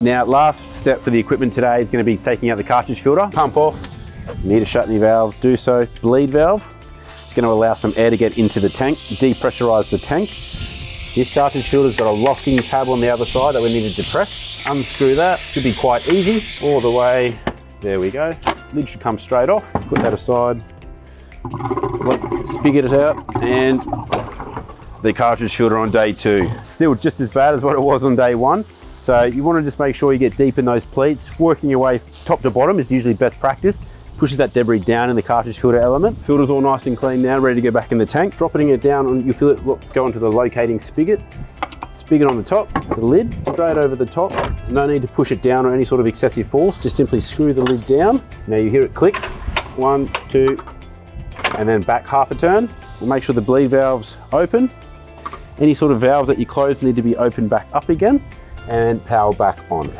Now, last step for the equipment today is going to be taking out the cartridge filter. Pump off. You need to shut any valves, do so. Bleed valve. It's going to allow some air to get into the tank, depressurize the tank. This cartridge filter's got a locking tab on the other side that we need to depress. Unscrew that, should be quite easy. All the way, there we go. Lid should come straight off. Put that aside. Spigot it out, and the cartridge filter on day 2. Still just as bad as what it was on day 1. So you want to just make sure you get deep in those pleats. Working your way top to bottom is usually best practice. Pushes that debris down in the cartridge filter element. Filter's all nice and clean now, ready to go back in the tank. Dropping it down, you feel it go onto the locating spigot. Spigot on the top, the lid, straight over the top. There's no need to push it down or any sort of excessive force. Just simply screw the lid down. Now you hear it click. 1, 2, and then back half a turn. We'll make sure the bleed valve's open. Any sort of valves that you close need to be opened back up again, and power back on.